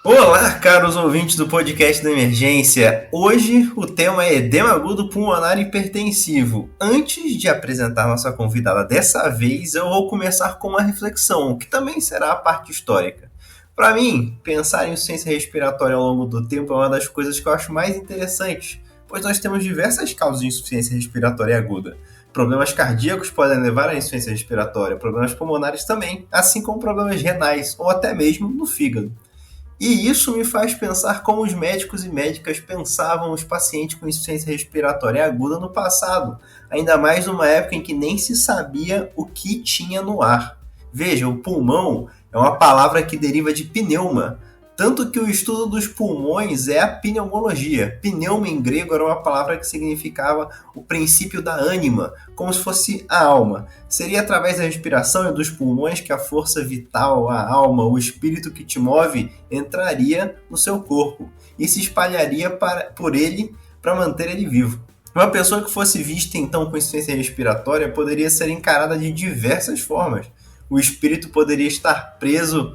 Olá, caros ouvintes do podcast da Emergência. Hoje o tema é edema agudo pulmonar hipertensivo. Antes de apresentar nossa convidada dessa vez, eu vou começar com uma reflexão, que também será a parte histórica. Para mim, pensar em insuficiência respiratória ao longo do tempo é uma das coisas que eu acho mais interessantes, pois nós temos diversas causas de insuficiência respiratória aguda. Problemas cardíacos podem levar à insuficiência respiratória, problemas pulmonares também, assim como problemas renais ou até mesmo no fígado. E isso me faz pensar como os médicos e médicas pensavam os pacientes com insuficiência respiratória aguda no passado, ainda mais numa época em que nem se sabia o que tinha no ar. Veja, o pulmão é uma palavra que deriva de pneuma, tanto que o estudo dos pulmões é a pneumologia. Pneuma em grego era uma palavra que significava o princípio da ânima, como se fosse a alma. Seria através da respiração e dos pulmões que a força vital, a alma, o espírito que te move entraria no seu corpo e se espalharia por ele para manter ele vivo. Uma pessoa que fosse vista então com insuficiência respiratória poderia ser encarada de diversas formas. O espírito poderia estar preso,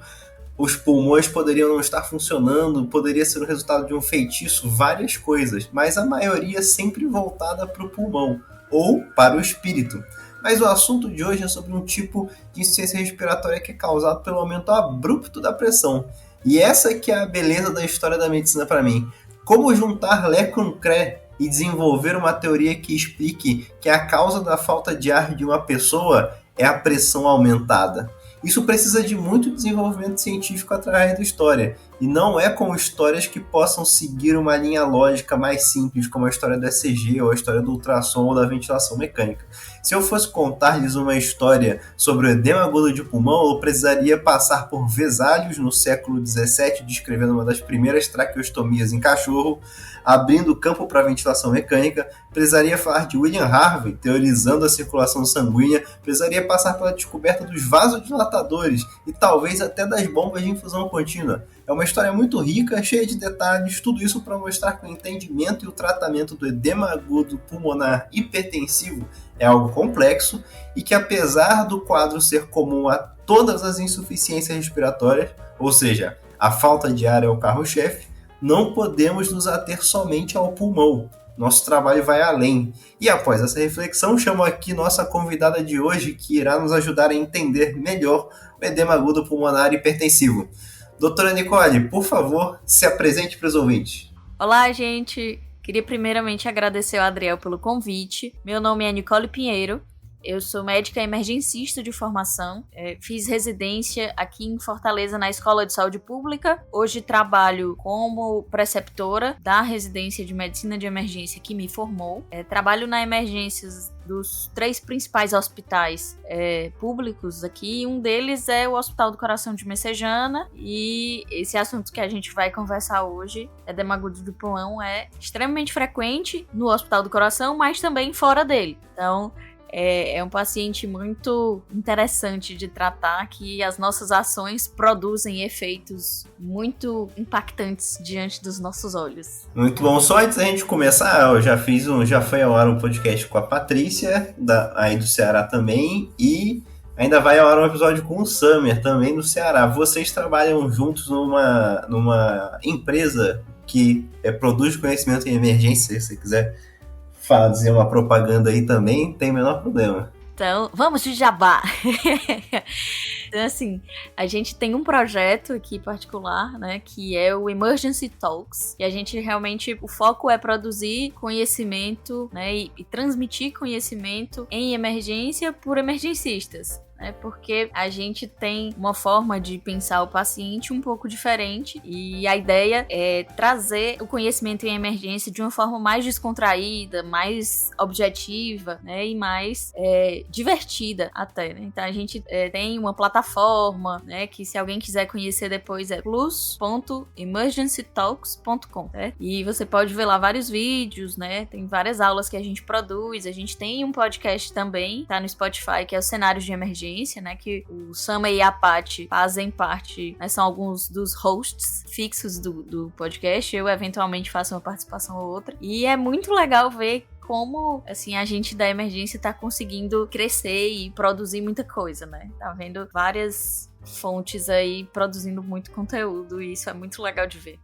os pulmões poderiam não estar funcionando, poderia ser o resultado de um feitiço, várias coisas, mas a maioria sempre voltada para o pulmão ou para o espírito. Mas o assunto de hoje é sobre um tipo de insuficiência respiratória que é causado pelo aumento abrupto da pressão. E essa que é a beleza da história da medicina para mim. Como juntar Lé com Cré e desenvolver uma teoria que explique que a causa da falta de ar de uma pessoa é a pressão aumentada. Isso precisa de muito desenvolvimento científico através da história, e não é com histórias que possam seguir uma linha lógica mais simples, como a história do ECG, ou a história do ultrassom ou da ventilação mecânica. Se eu fosse contar-lhes uma história sobre o edema agudo de pulmão, eu precisaria passar por Vesalius, no século XVII, descrevendo uma das primeiras traqueostomias em cachorro, abrindo campo para a ventilação mecânica. Precisaria falar de William Harvey, teorizando a circulação sanguínea. Precisaria passar pela descoberta dos vasodilatadores e talvez até das bombas de infusão contínua. É uma história muito rica, cheia de detalhes, tudo isso para mostrar que o entendimento e o tratamento do edema agudo pulmonar hipertensivo é algo complexo e que, apesar do quadro ser comum a todas as insuficiências respiratórias, ou seja, a falta de ar é o carro-chefe, não podemos nos ater somente ao pulmão. Nosso trabalho vai além. E após essa reflexão, chamo aqui nossa convidada de hoje, que irá nos ajudar a entender melhor o edema agudo pulmonar hipertensivo. Doutora Nicole, por favor, se apresente para os ouvintes. Olá, gente. Queria primeiramente agradecer ao Adriel pelo convite. Meu nome é Nicole Pinheiro. Eu sou médica emergencista de formação, fiz residência aqui em Fortaleza na Escola de Saúde Pública. Hoje trabalho como preceptora da residência de medicina de emergência que me formou. Trabalho na emergências dos 3 principais hospitais públicos aqui. Um deles é o Hospital do Coração de Messejana, e esse assunto que a gente vai conversar hoje, edema agudo do pulmão, é extremamente frequente no Hospital do Coração, mas também fora dele. Então, é um paciente muito interessante de tratar, que as nossas ações produzem efeitos muito impactantes diante dos nossos olhos. Muito bom. Só antes da gente começar, eu já foi ao ar um podcast com a Patrícia, aí do Ceará também, e ainda vai ao ar um episódio com o Samer, também do Ceará. Vocês trabalham juntos numa empresa que produz conhecimento em emergência, se você quiser fazer uma propaganda aí também, não tem o menor problema. Então, vamos de jabá! Então, assim, a gente tem um projeto aqui particular, né, que é o Emergency Talks, e a gente realmente, o foco é produzir conhecimento, né, e transmitir conhecimento em emergência por emergencistas. Porque a gente tem uma forma de pensar o paciente um pouco diferente, e a ideia é trazer o conhecimento em emergência de uma forma mais descontraída, mais objetiva, né, e mais divertida até, né? Então a gente tem uma plataforma, né, que se alguém quiser conhecer depois é plus.emergencytalks.com, né? E você pode ver lá vários vídeos, né? Tem várias aulas que a gente produz. A gente tem um podcast também, tá no Spotify, que é o Cenários de Emergência, né, que o Sama e a Paty fazem parte, né, são alguns dos hosts fixos do podcast. Eu eventualmente faço uma participação ou outra, e é muito legal ver como, assim, a gente da emergência tá conseguindo crescer e produzir muita coisa, né? Tá vendo várias fontes aí produzindo muito conteúdo e isso é muito legal de ver.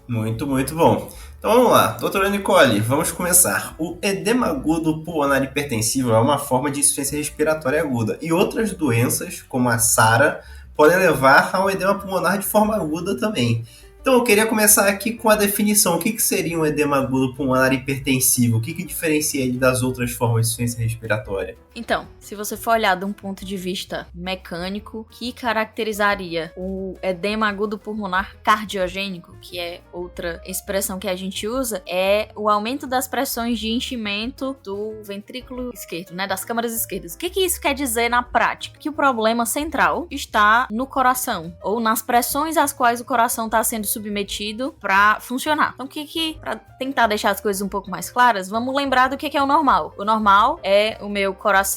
Muito, muito bom. Então vamos lá, doutora Nicole, vamos começar. O edema agudo pulmonar hipertensivo é uma forma de insuficiência respiratória aguda e outras doenças, como a SARA, podem levar ao edema pulmonar de forma aguda também. Então eu queria começar aqui com a definição. O que seria um edema agudo pulmonar hipertensivo? O que diferencia ele das outras formas de insuficiência respiratória? Então, se você for olhar de um ponto de vista mecânico, que caracterizaria o edema agudo pulmonar cardiogênico, que é outra expressão que a gente usa, é o aumento das pressões de enchimento do ventrículo esquerdo, né, das câmaras esquerdas. O que isso quer dizer na prática? Que o problema central está no coração, ou nas pressões às quais o coração está sendo submetido para funcionar. Então, para tentar deixar as coisas um pouco mais claras, vamos lembrar do que é o normal. O normal é o meu coração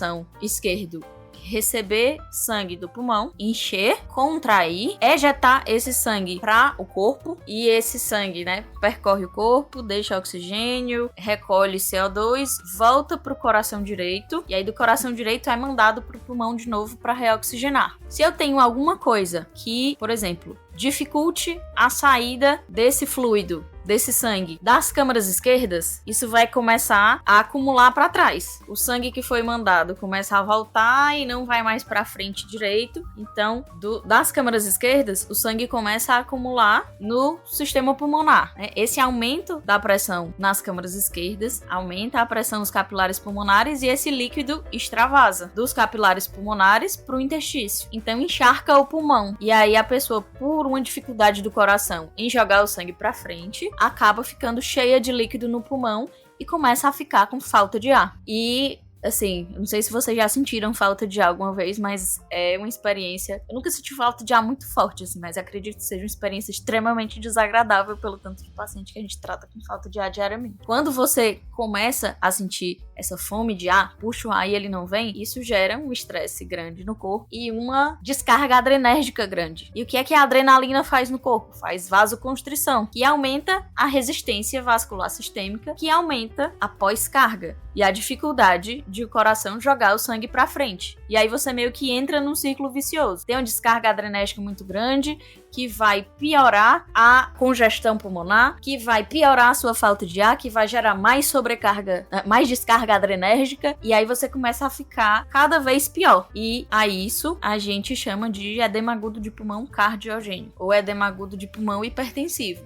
esquerdo receber sangue do pulmão, encher, contrair, ejetar esse sangue para o corpo e esse sangue, né, percorre o corpo, deixa oxigênio, recolhe CO2, volta pro coração direito e aí do coração direito é mandado pro pulmão de novo para reoxigenar. Se eu tenho alguma coisa que, por exemplo, dificulte a saída desse fluido, desse sangue das câmaras esquerdas, isso vai começar a acumular para trás. O sangue que foi mandado começa a voltar e não vai mais para frente direito. Então, das câmaras esquerdas, o sangue começa a acumular no sistema pulmonar, né? Esse aumento da pressão nas câmaras esquerdas aumenta a pressão nos capilares pulmonares e esse líquido extravasa dos capilares pulmonares para o interstício. Então, encharca o pulmão. E aí a pessoa, por uma dificuldade do coração em jogar o sangue para frente, acaba ficando cheia de líquido no pulmão e começa a ficar com falta de ar. E, assim, não sei se vocês já sentiram falta de ar alguma vez, mas é uma experiência... Eu nunca senti falta de ar muito forte, assim, mas acredito que seja uma experiência extremamente desagradável pelo tanto de paciente que a gente trata com falta de ar diariamente. Quando você começa a sentir essa fome de ar, puxa o ar e ele não vem, isso gera um estresse grande no corpo e uma descarga adrenérgica grande. E o que é que a adrenalina faz no corpo? Faz vasoconstrição, que aumenta a resistência vascular sistêmica, que aumenta a pós-carga e a dificuldade de o coração jogar o sangue pra frente. E aí você meio que entra num ciclo vicioso. Tem uma descarga adrenérgica muito grande, que vai piorar a congestão pulmonar, que vai piorar a sua falta de ar, que vai gerar mais sobrecarga, mais descarga adrenérgica, e aí você começa a ficar cada vez pior. E a isso a gente chama de edema agudo de pulmão cardiogênico, ou edema agudo de pulmão hipertensivo.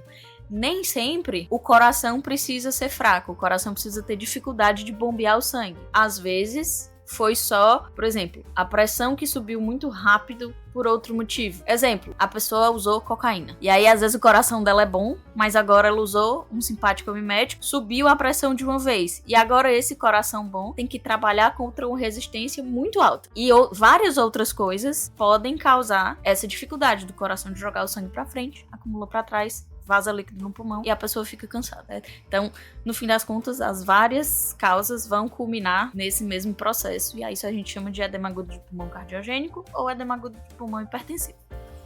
Nem sempre o coração precisa ser fraco, o coração precisa ter dificuldade de bombear o sangue. Às vezes foi só, por exemplo, a pressão que subiu muito rápido por outro motivo. Exemplo, a pessoa usou cocaína. E aí, às vezes, o coração dela é bom, mas agora ela usou um simpático mimético, subiu a pressão de uma vez. E agora esse coração bom tem que trabalhar contra uma resistência muito alta. E várias outras coisas podem causar essa dificuldade do coração de jogar o sangue pra frente, acumula pra trás, vaza líquido no pulmão e a pessoa fica cansada, né? Então, no fim das contas, as várias causas vão culminar nesse mesmo processo. E aí isso a gente chama de edema agudo de pulmão cardiogênico ou edema agudo de pulmão hipertensivo.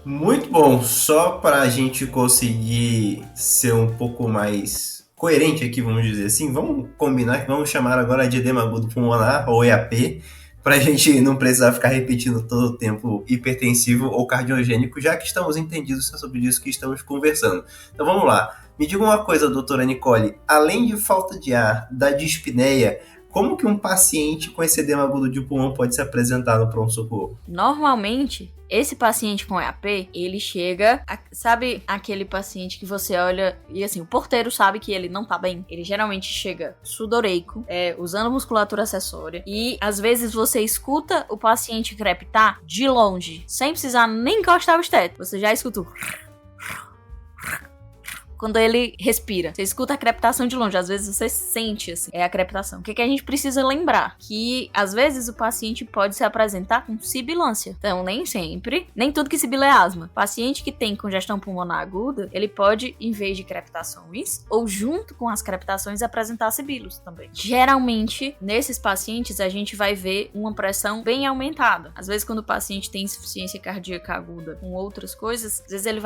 Muito bom. Só para a gente conseguir ser um pouco mais coerente aqui, vamos dizer assim, vamos combinar que vamos chamar agora de edema agudo pulmonar ou EAP, para a gente não precisar ficar repetindo todo o tempo hipertensivo ou cardiogênico, já que estamos entendidos sobre isso que estamos conversando. Então vamos lá. Me diga uma coisa, doutora Nicole, além de falta de ar, da dispneia, como que um paciente com esse edema agudo de pulmão pode se apresentar no pronto-socorro? Normalmente, esse paciente com EAP, ele chega... Sabe aquele paciente que você olha e assim, o porteiro sabe que ele não tá bem? Ele geralmente chega sudoreico, usando musculatura acessória. E às vezes você escuta o paciente crepitar de longe, sem precisar nem encostar o esteto. Você já escuta quando ele respira. Você escuta a crepitação de longe, às vezes você sente assim, a crepitação. O que a gente precisa lembrar? Que às vezes o paciente pode se apresentar com sibilância. Então, nem sempre, nem tudo que sibila é asma. Paciente que tem congestão pulmonar aguda, ele pode, em vez de crepitações, ou junto com as crepitações, apresentar sibilos também. Geralmente, nesses pacientes, a gente vai ver uma pressão bem aumentada. Às vezes, quando o paciente tem insuficiência cardíaca aguda com outras coisas, às vezes ele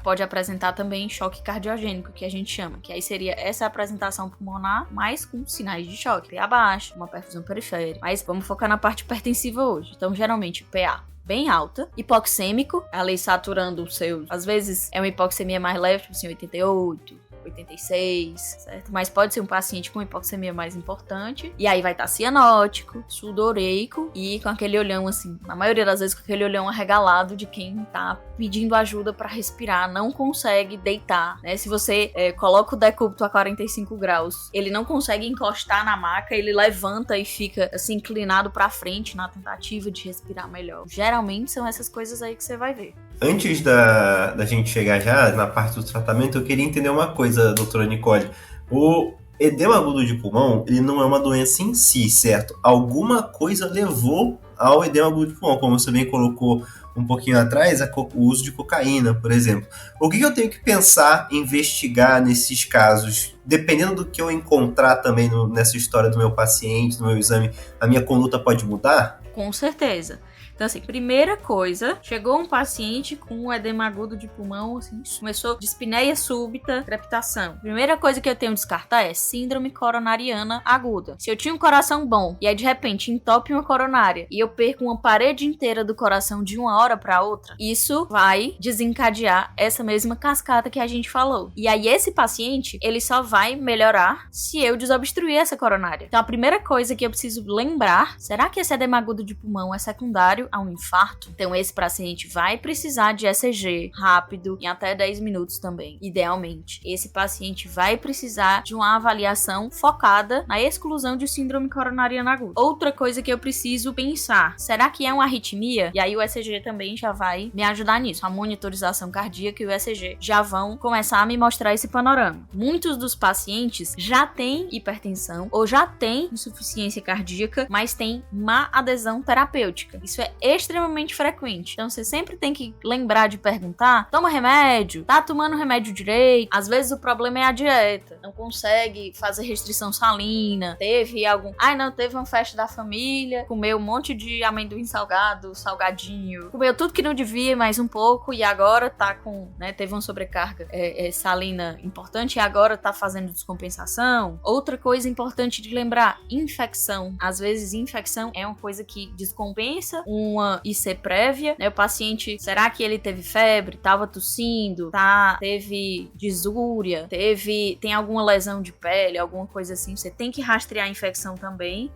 pode apresentar também choque cardiogênico, que a gente chama, que aí seria essa apresentação pulmonar, mas com sinais de choque, PA baixo, uma perfusão periférica. Mas vamos focar na parte hipertensiva hoje. Então, geralmente, PA bem alta, hipoxêmico, ali saturando o seu, às vezes é uma hipoxemia mais leve, tipo assim, 88, 86, certo? Mas pode ser um paciente com hipoxemia mais importante. E aí vai estar cianótico, sudoreico e com aquele olhão assim, na maioria das vezes com aquele olhão arregalado de quem tá pedindo ajuda para respirar, não consegue deitar, né? Se você coloca o decúbito a 45 graus, ele não consegue encostar na maca, ele levanta e fica assim inclinado para frente na tentativa de respirar melhor. Geralmente são essas coisas aí que você vai ver. Antes da gente chegar já na parte do tratamento, eu queria entender uma coisa, doutora Nicole. O edema agudo de pulmão, ele não é uma doença em si, certo? Alguma coisa levou ao edema agudo de pulmão, como você bem colocou um pouquinho atrás, o uso de cocaína, por exemplo. O que eu tenho que pensar, investigar nesses casos? Dependendo do que eu encontrar também nessa história do meu paciente, no meu exame, a minha conduta pode mudar? Com certeza. Então, assim, primeira coisa, chegou um paciente com um edema agudo de pulmão, assim, começou dispneia súbita, crepitação. Primeira coisa que eu tenho que descartar é síndrome coronariana aguda. Se eu tinha um coração bom e aí de repente entope uma coronária e eu perco uma parede inteira do coração de uma hora para outra, isso vai desencadear essa mesma cascata que a gente falou. E aí esse paciente, ele só vai melhorar se eu desobstruir essa coronária. Então, a primeira coisa que eu preciso lembrar, será que esse edema agudo de pulmão é secundário a um infarto? Então esse paciente vai precisar de ECG rápido em até 10 minutos também, idealmente. Esse paciente vai precisar de uma avaliação focada na exclusão de síndrome coronariana aguda. Outra coisa que eu preciso pensar, será que é uma arritmia? E aí o ECG também já vai me ajudar nisso. A monitorização cardíaca e o ECG já vão começar a me mostrar esse panorama. Muitos dos pacientes já têm hipertensão ou já têm insuficiência cardíaca, mas têm má adesão terapêutica. Isso é extremamente frequente. Então você sempre tem que lembrar de perguntar: toma remédio? Tá tomando remédio direito? Às vezes o problema é a dieta. Não consegue fazer restrição salina. Teve uma festa da família, comeu um monte de amendoim salgado, salgadinho. Comeu tudo que não devia, mais um pouco, e agora tá com, né, teve uma sobrecarga salina importante e agora tá fazendo descompensação. Outra coisa importante de lembrar: infecção. Às vezes infecção é uma coisa que descompensa uma IC prévia, né? O paciente, será que ele teve febre, tava tossindo, teve disúria, tem alguma lesão de pele, alguma coisa assim? Você tem que rastrear a infecção também.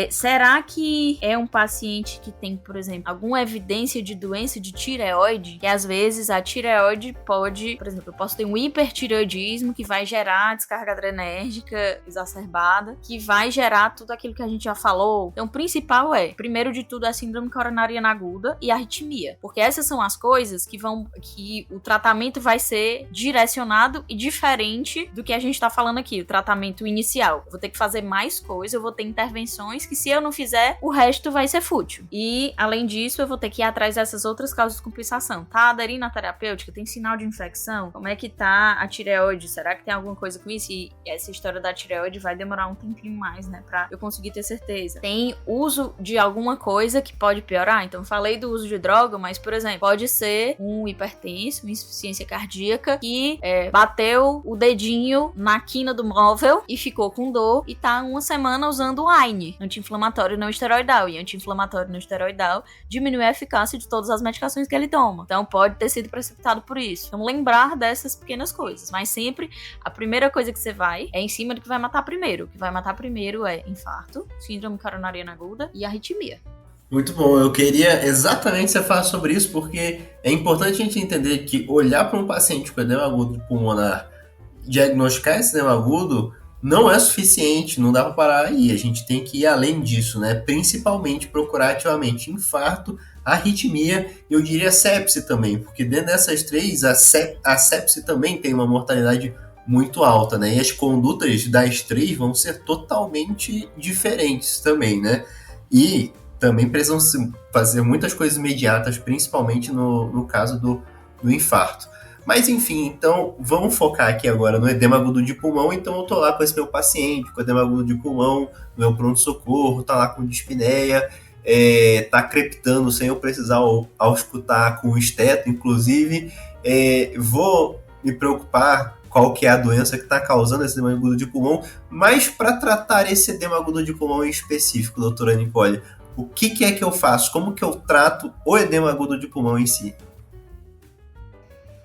Será que é um paciente que tem, por exemplo, alguma evidência de doença de tireoide? Que às vezes a tireoide pode, por exemplo, eu posso ter um hipertireoidismo que vai gerar descarga adrenérgica exacerbada, que vai gerar tudo aquilo que a gente já falou. Então, o principal primeiro de tudo, a síndrome coronariana aguda e a arritmia, porque essas são as coisas que o tratamento vai ser direcionado e diferente do que a gente tá falando aqui, o tratamento inicial. Eu vou ter que fazer mais coisas, eu vou ter intervenções que, se eu não fizer, o resto vai ser fútil. E, além disso, eu vou ter que ir atrás dessas outras causas de compensação. Tá aderindo à terapêutica? Tem sinal de infecção? Como é que tá a tireoide? Será que tem alguma coisa com isso? E essa história da tireoide vai demorar um tempinho mais, né, pra eu conseguir ter certeza. Tem uso de alguma coisa que pode piorar? Então, falei do uso de droga, mas, por exemplo, pode ser um hipertenso, uma insuficiência cardíaca que bateu o dedinho na quina do móvel e ficou com dor e tá uma semana usando o AINE, anti-inflamatório não esteroidal. E anti-inflamatório não esteroidal diminui a eficácia de todas as medicações que ele toma. Então, pode ter sido precipitado por isso. Então, lembrar dessas pequenas coisas. Mas sempre, a primeira coisa que você vai é em cima do que vai matar primeiro. O que vai matar primeiro é infarto, síndrome coronariana aguda e arritmia. Muito bom, eu queria exatamente que você falasse sobre isso, porque é importante a gente entender que olhar para um paciente com edema agudo pulmonar, diagnosticar esse edema agudo, não é suficiente, não dá para parar aí, a gente tem que ir além disso, né? Principalmente procurar ativamente infarto, arritmia e eu diria sepse também, porque dentro dessas três, a sepse também tem uma mortalidade muito alta, né? E as condutas das três vão ser totalmente diferentes também, né? E também precisam fazer muitas coisas imediatas, principalmente no caso do infarto. Mas enfim, então vamos focar aqui agora no edema agudo de pulmão. Então eu tô lá com esse meu paciente, com edema agudo de pulmão, no meu pronto-socorro, tá lá com dispneia, tá crepitando sem eu precisar auscultar com o esteto, inclusive. Vou me preocupar qual que é a doença que está causando esse edema agudo de pulmão, mas para tratar esse edema agudo de pulmão em específico, doutora Nicole, o que é que eu faço? Como que eu trato o edema agudo de pulmão em si?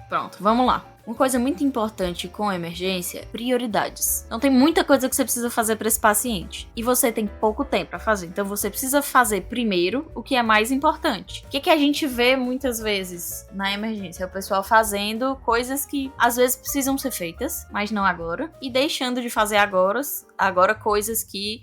Pronto, vamos lá. Uma coisa muito importante com a emergência é prioridades. Então tem muita coisa que você precisa fazer para esse paciente e você tem pouco tempo para fazer. Então você precisa fazer primeiro o que é mais importante. O que a gente vê muitas vezes na emergência? É o pessoal fazendo coisas que às vezes precisam ser feitas, mas não agora, e deixando de fazer agora coisas que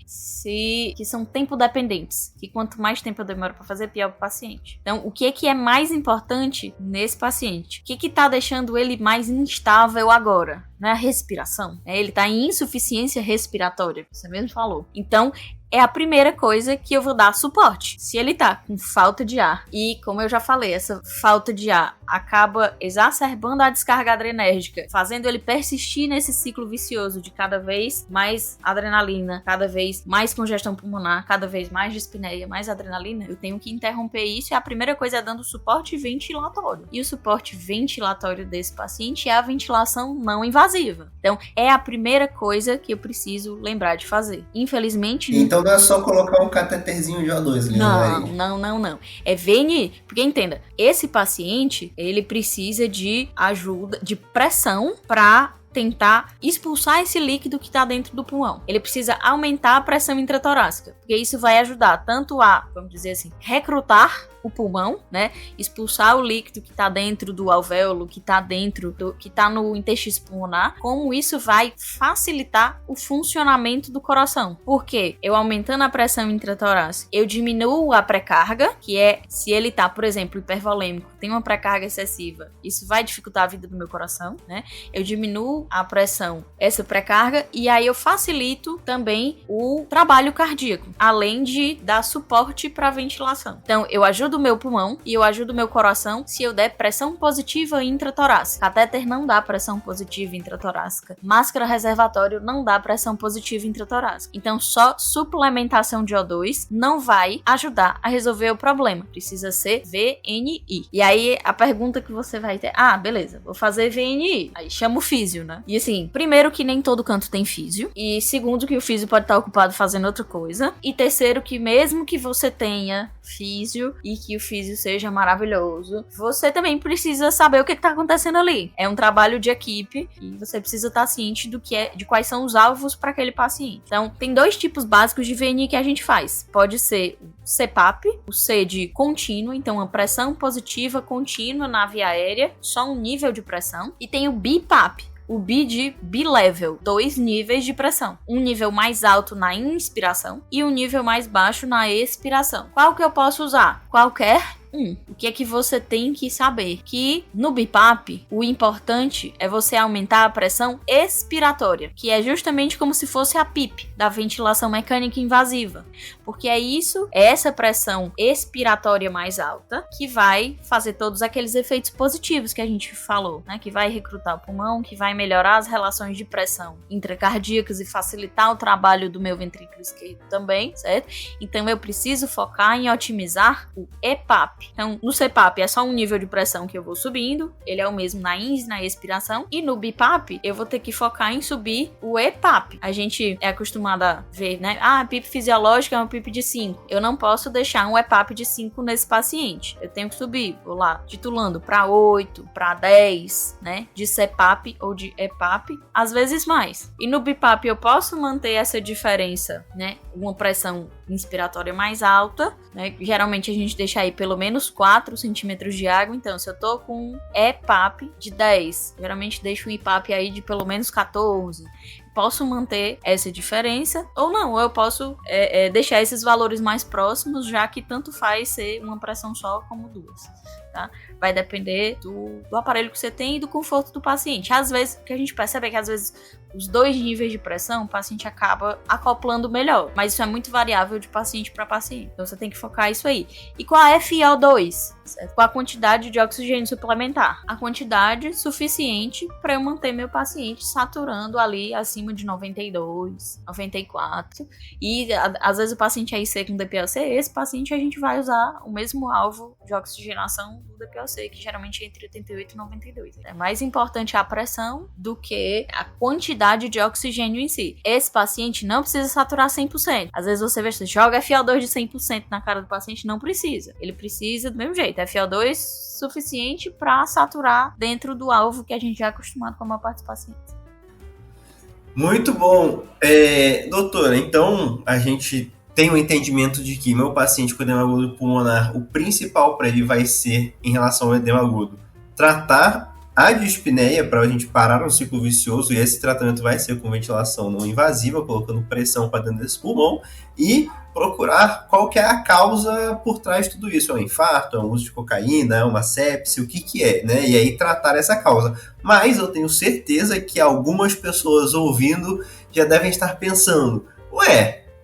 são tempo dependentes, que quanto mais tempo eu demoro para fazer, pior para o paciente. Então, o que é mais importante nesse paciente? O que tá deixando ele mais instável agora? Não é a respiração. Ele tá em insuficiência respiratória, você mesmo falou. Então, é a primeira coisa que eu vou dar suporte. Se ele tá com falta de ar, e como eu já falei, essa falta de ar acaba exacerbando a descarga adrenérgica, fazendo ele persistir nesse ciclo vicioso de cada vez mais adrenalina, cada vez mais congestão pulmonar, cada vez mais dispneia, mais adrenalina, eu tenho que interromper isso, e a primeira coisa é dando suporte ventilatório. E o suporte ventilatório desse paciente é a ventilação não invasiva. Então, é a primeira coisa que eu preciso lembrar de fazer. Infelizmente... Então não é só colocar um cateterzinho de O2, Não. É VNI. Porque entenda, esse paciente, ele precisa de ajuda, de pressão para tentar expulsar esse líquido que está dentro do pulmão. Ele precisa aumentar a pressão intratorácica, porque isso vai ajudar tanto a, vamos dizer assim, recrutar o pulmão, né? Expulsar o líquido que está dentro do alvéolo, que está no intestino pulmonar, como isso vai facilitar o funcionamento do coração. Porque eu aumentando a pressão intratorácica, eu diminuo a pré-carga, que é se ele está, por exemplo, hipervolêmico, tem uma pré-carga excessiva, isso vai dificultar a vida do meu coração, né? Eu diminuo a pressão, essa pré-carga, e aí eu facilito também o trabalho cardíaco, além de dar suporte para a ventilação. Então, eu ajudo o meu pulmão e eu ajudo o meu coração se eu der pressão positiva intratorácica. Catéter não dá pressão positiva intratorácica. Máscara reservatório não dá pressão positiva intratorácica. Então, só suplementação de O2 não vai ajudar a resolver o problema. Precisa ser VNI. E aí, a pergunta que você vai ter, beleza, vou fazer VNI. Aí chama o físio, né? E assim, primeiro que nem todo canto tem físio. E segundo que o físio pode estar ocupado fazendo outra coisa. E terceiro que mesmo que você tenha físio e que o físio seja maravilhoso, você também precisa saber o que está acontecendo ali. É um trabalho de equipe e você precisa estar ciente de quais são os alvos para aquele paciente. Então, tem dois tipos básicos de VNI que a gente faz. Pode ser o CPAP, o C de contínuo, então uma pressão positiva contínua na via aérea, só um nível de pressão. E tem o BiPAP, o B de B-level, 2 níveis de pressão. Um nível mais alto na inspiração e um nível mais baixo na expiração. Qual que eu posso usar? Qualquer o que é que você tem que saber? Que no BiPAP, o importante é você aumentar a pressão expiratória, que é justamente como se fosse a PIP, da ventilação mecânica invasiva. Porque é essa pressão expiratória mais alta, que vai fazer todos aqueles efeitos positivos que a gente falou, né? Que vai recrutar o pulmão, que vai melhorar as relações de pressão intracardíacas e facilitar o trabalho do meu ventrículo esquerdo também, certo? Então eu preciso focar em otimizar o EPAP. Então, no CPAP é só um nível de pressão que eu vou subindo, ele é o mesmo na ins e na expiração, e no BiPAP eu vou ter que focar em subir o EPAP. A gente é acostumado a ver, né? A PIP fisiológica é uma PIP de 5. Eu não posso deixar um EPAP de 5 nesse paciente. Eu tenho que subir, vou lá, titulando para 8, para 10, né? De CPAP ou de EPAP, às vezes mais. E no BiPAP eu posso manter essa diferença, né? Uma pressão inspiratória mais alta, né? Geralmente a gente deixa aí pelo menos 4 centímetros de água. Então, se eu tô com um EPAP de 10, geralmente deixo um IPAP aí de pelo menos 14. Posso manter essa diferença ou não, ou eu posso deixar esses valores mais próximos, já que tanto faz ser uma pressão só como duas, tá? Vai depender do aparelho que você tem e do conforto do paciente. Às vezes, o que a gente percebe é que às vezes os 2 níveis de pressão, o paciente acaba acoplando melhor, mas isso é muito variável de paciente para paciente, então você tem que focar isso aí. E qual é a FiO2? Com a quantidade de oxigênio suplementar, a quantidade suficiente para eu manter meu paciente saturando ali acima de 92, 94, e às vezes o paciente aí seco com DPOC, esse paciente a gente vai usar o mesmo alvo de oxigenação do DPOC, que geralmente é entre 88 e 92. É mais importante a pressão do que a quantidade quantidade de oxigênio em si. Esse paciente não precisa saturar 100%. Às vezes você joga FiO2 de 100% na cara do paciente, não precisa. Ele precisa do mesmo jeito, FiO2 suficiente para saturar dentro do alvo que a gente já é acostumado com a maior parte dos pacientes. Muito bom. Doutora, então a gente tem o entendimento de que meu paciente com edema agudo pulmonar, o principal para ele vai ser, em relação ao edema agudo, tratar a dispneia para a gente parar um ciclo vicioso, e esse tratamento vai ser com ventilação não invasiva, colocando pressão para dentro desse pulmão, e procurar qual que é a causa por trás de tudo isso. É um infarto, é um uso de cocaína, é uma sepse, o que é, né? E aí tratar essa causa. Mas eu tenho certeza que algumas pessoas ouvindo já devem estar pensando,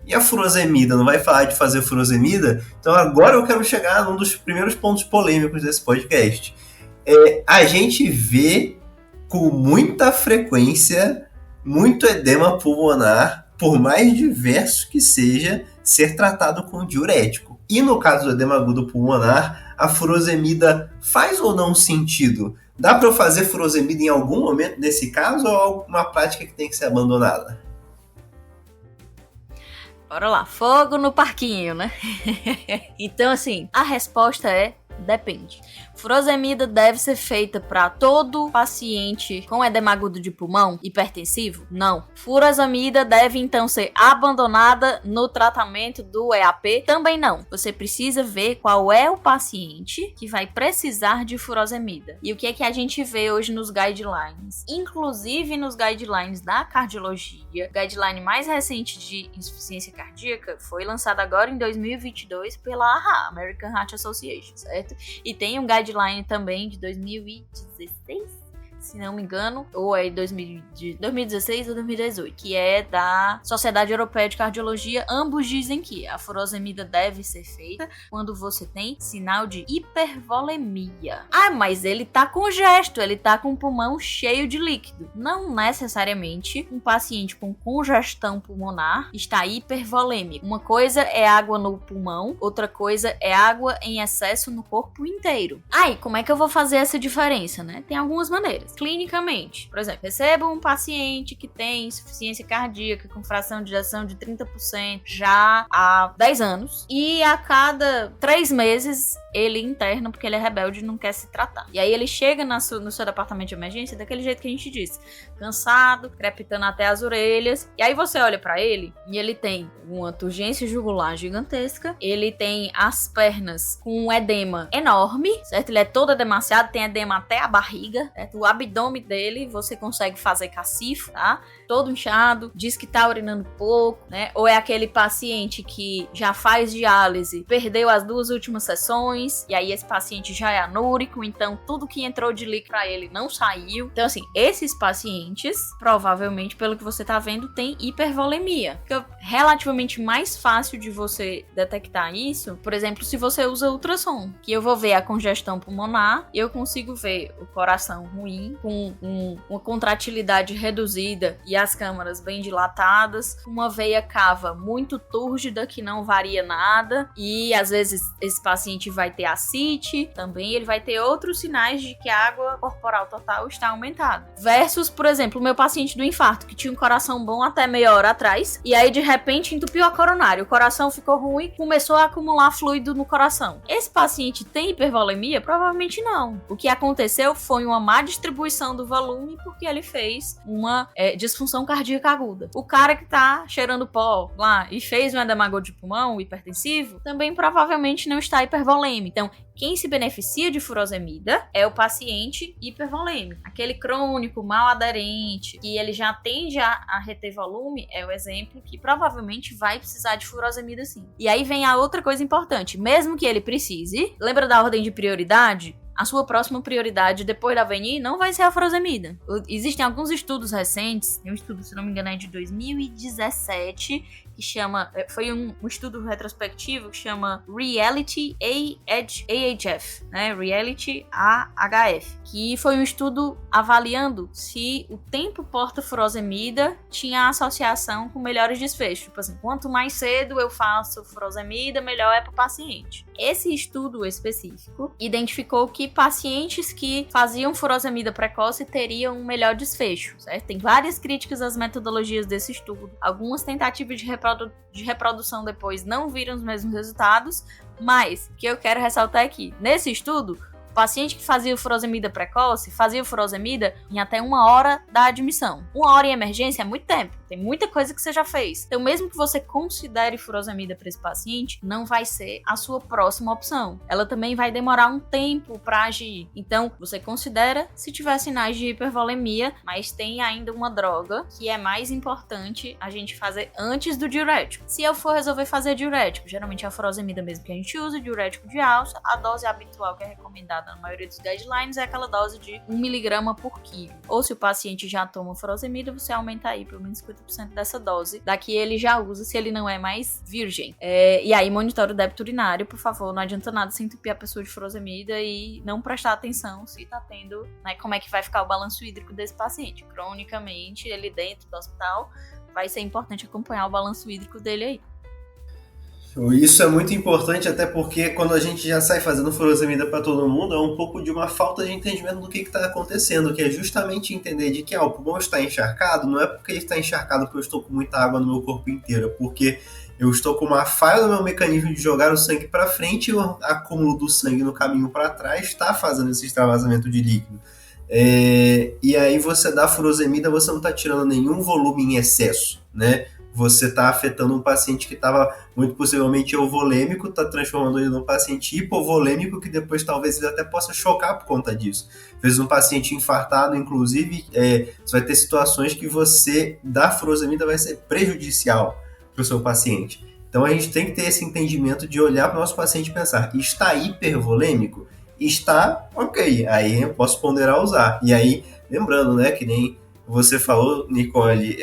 e a furosemida? Não vai falar de fazer furosemida? Então agora eu quero chegar num dos primeiros pontos polêmicos desse podcast. A gente vê com muita frequência muito edema pulmonar, por mais diverso que seja, ser tratado com diurético. E no caso do edema agudo pulmonar, a furosemida faz ou não sentido? Dá para eu fazer furosemida em algum momento nesse caso, ou é alguma prática que tem que ser abandonada? Bora lá, fogo no parquinho, né? Então, assim, a resposta é depende. Furosemida deve ser feita para todo paciente com edema agudo de pulmão hipertensivo? Não. Furosemida deve então ser abandonada no tratamento do EAP? Também não. Você precisa ver qual é o paciente que vai precisar de furosemida. E o que é que a gente vê hoje nos guidelines? Inclusive nos guidelines da cardiologia, o guideline mais recente de insuficiência cardíaca foi lançado agora em 2022 pela AHA, American Heart Association, certo? E tem um guideline também de 2016, se não me engano, ou é de 2016 ou 2018, que é da Sociedade Europeia de Cardiologia. Ambos dizem que a furosemida deve ser feita quando você tem sinal de hipervolemia. Mas ele tá congesto, ele tá com o pulmão cheio de líquido. Não necessariamente um paciente com congestão pulmonar está hipervolêmico. Uma coisa é água no pulmão, outra coisa é água em excesso no corpo inteiro. E como é que eu vou fazer essa diferença, né? Tem algumas maneiras. Clinicamente, por exemplo, recebo um paciente que tem insuficiência cardíaca com fração de ejeção de 30% já há 10 anos e a cada 3 meses ele interna porque ele é rebelde e não quer se tratar. E aí ele chega no seu departamento de emergência daquele jeito que a gente disse, cansado, crepitando até as orelhas, e aí você olha pra ele e ele tem uma turgência jugular gigantesca, ele tem as pernas com um edema enorme, certo? Ele é todo edemaciado, tem edema até a barriga, certo? O abdômen dele você consegue fazer cacifo, tá? Todo inchado, diz que tá urinando pouco, né? Ou é aquele paciente que já faz diálise, perdeu as 2 últimas sessões, e aí esse paciente já é anúrico, então tudo que entrou de líquido pra ele não saiu. Então assim, esses pacientes, provavelmente, pelo que você tá vendo, tem hipervolemia. Fica relativamente mais fácil de você detectar isso, por exemplo, se você usa ultrassom, que eu vou ver a congestão pulmonar, e eu consigo ver o coração ruim, com uma contratilidade reduzida e as câmaras bem dilatadas, uma veia cava muito túrgida que não varia nada, e às vezes esse paciente vai ter ascite, também ele vai ter outros sinais de que a água corporal total está aumentada. Versus, por exemplo, o meu paciente do infarto, que tinha um coração bom até meia hora atrás, e aí de repente entupiu a coronária, o coração ficou ruim, começou a acumular fluido no coração. Esse paciente tem hipervolemia? Provavelmente não. O que aconteceu foi uma má distribuição do volume porque ele fez uma disfunção cardíaca aguda. O cara que tá cheirando pó lá e fez um edema agudo de pulmão hipertensivo, também provavelmente não está hipervolêmico. Então, quem se beneficia de furosemida é o paciente hipervolêmico. Aquele crônico, mal aderente, que ele já tende a reter volume, é o exemplo que provavelmente vai precisar de furosemida sim. E aí vem a outra coisa importante. Mesmo que ele precise, lembra da ordem de prioridade? A sua próxima prioridade depois da VNI não vai ser a furosemida. Existem alguns estudos recentes, tem um estudo, se não me engano, é de 2017, que chama... Foi um estudo retrospectivo que chama Reality AHF, né? Reality AHF, que foi um estudo avaliando se o tempo porta-furosemida tinha associação com melhores desfechos. Tipo assim, quanto mais cedo eu faço furosemida, melhor é para o paciente. Esse estudo específico identificou que pacientes que faziam furosemida precoce teriam um melhor desfecho, certo? Tem várias críticas às metodologias desse estudo. Algumas tentativas de reprodução depois não viram os mesmos resultados, mas o que eu quero ressaltar aqui, nesse estudo, o paciente que fazia furosemida precoce fazia furosemida em até 1 hora da admissão. 1 hora em emergência é muito tempo. Tem muita coisa que você já fez. Então, mesmo que você considere furosemida para esse paciente, não vai ser a sua próxima opção. Ela também vai demorar um tempo para agir. Então, você considera se tiver sinais de hipervolemia, mas tem ainda uma droga que é mais importante a gente fazer antes do diurético. Se eu for resolver fazer diurético, geralmente é a furosemida mesmo que a gente usa, diurético de alça, a dose habitual que é recomendada na maioria dos guidelines é aquela dose de 1 mg por quilo. Ou se o paciente já toma furosemida, você aumenta aí pelo menos 50% dessa dose da que ele já usa, se ele não é mais virgem. E aí monitore o débito urinário, por favor. Não adianta nada se entupir a pessoa de furosemida e não prestar atenção se tá tendo, né, como é que vai ficar o balanço hídrico desse paciente. Cronicamente, ele dentro do hospital, vai ser importante acompanhar o balanço hídrico dele aí. Isso é muito importante, até porque quando a gente já sai fazendo furosemida para todo mundo, é um pouco de uma falta de entendimento do que está acontecendo, que é justamente entender de que o pulmão está encharcado, não é porque ele está encharcado porque eu estou com muita água no meu corpo inteiro, é porque eu estou com uma falha no meu mecanismo de jogar o sangue para frente e o acúmulo do sangue no caminho para trás está fazendo esse extravasamento de líquido. E aí você dá furosemida, você não está tirando nenhum volume em excesso, né? Você está afetando um paciente que estava muito possivelmente euvolêmico, está transformando ele num paciente hipovolêmico, que depois talvez ele até possa chocar por conta disso. Às vezes um paciente infartado, inclusive, você vai ter situações que você dar furosemida vai ser prejudicial para o seu paciente. Então a gente tem que ter esse entendimento de olhar para o nosso paciente e pensar, está hipervolêmico? Está, ok, aí eu posso ponderar usar. E aí, lembrando, né, que nem você falou, Nicole,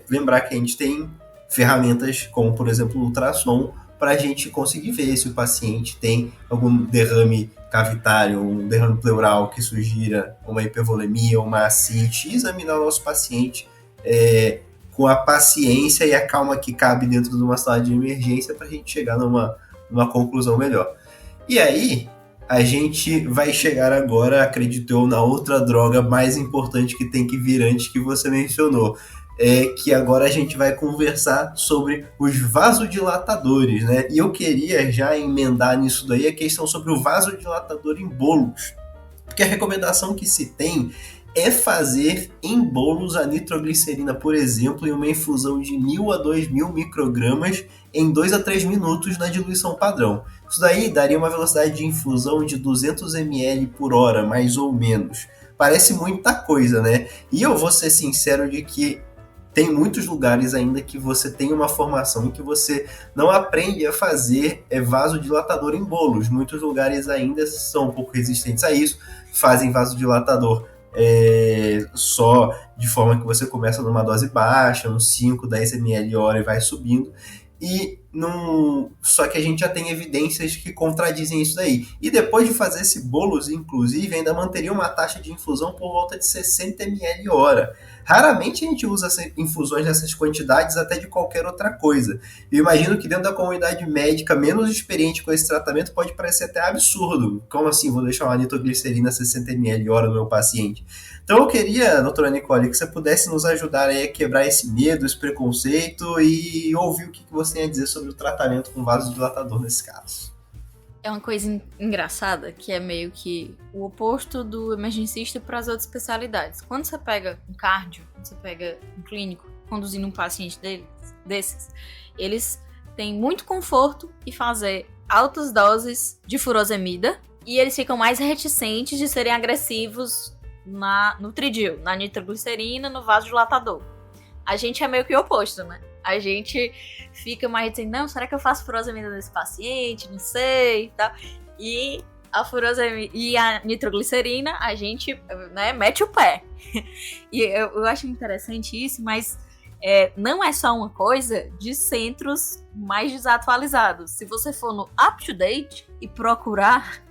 lembrar que a gente tem ferramentas como, por exemplo, o ultrassom, para a gente conseguir ver se o paciente tem algum derrame cavitário, um derrame pleural que sugira uma hipervolemia, uma ascite, e examinar o nosso paciente com a paciência e a calma que cabe dentro de uma sala de emergência para a gente chegar numa conclusão melhor. E aí, a gente vai chegar agora, acredito eu, na outra droga mais importante que tem que vir antes, que você mencionou. Que agora a gente vai conversar sobre os vasodilatadores, né? E eu queria já emendar nisso daí a questão sobre o vasodilatador em bolos. Porque a recomendação que se tem é fazer em bolos a nitroglicerina, por exemplo, em uma infusão de 1.000 a 2.000 microgramas em 2 a 3 minutos na diluição padrão. Isso daí daria uma velocidade de infusão de 200 ml por hora, mais ou menos. Parece muita coisa, né? E eu vou ser sincero de que tem muitos lugares ainda que você tem uma formação que você não aprende a fazer vasodilatador em bolos. Muitos lugares ainda são um pouco resistentes a isso, fazem vasodilatador só de forma que você começa numa dose baixa, uns 5, 10 ml hora e vai subindo. Só que a gente já tem evidências que contradizem isso daí. E depois de fazer esse bolos, inclusive, ainda manteria uma taxa de infusão por volta de 60 ml hora. Raramente a gente usa infusões nessas quantidades até de qualquer outra coisa. Eu imagino que dentro da comunidade médica menos experiente com esse tratamento pode parecer até absurdo. Como assim, vou deixar uma nitroglicerina 60 ml hora no meu paciente? Então eu queria, doutora Nicole, que você pudesse nos ajudar aí a quebrar esse medo, esse preconceito e ouvir o que você tem a dizer sobre o tratamento com vasodilatador nesse caso. É uma coisa engraçada, que é meio que o oposto do emergencista para as outras especialidades. Quando você pega um cardio, quando você pega um clínico, conduzindo um paciente desses, eles têm muito conforto em fazer altas doses de furosemida e eles ficam mais reticentes de serem agressivos no tridil, na nitroglicerina, no vasodilatador. A gente é meio que o oposto, né? A gente fica mais dizendo, não, será que eu faço furosemida nesse paciente? Não sei, tá? E a furosemida e a nitroglicerina, a gente, né, mete o pé. E eu acho interessante isso, mas não é só uma coisa de centros mais desatualizados. Se você for no UpToDate e procurar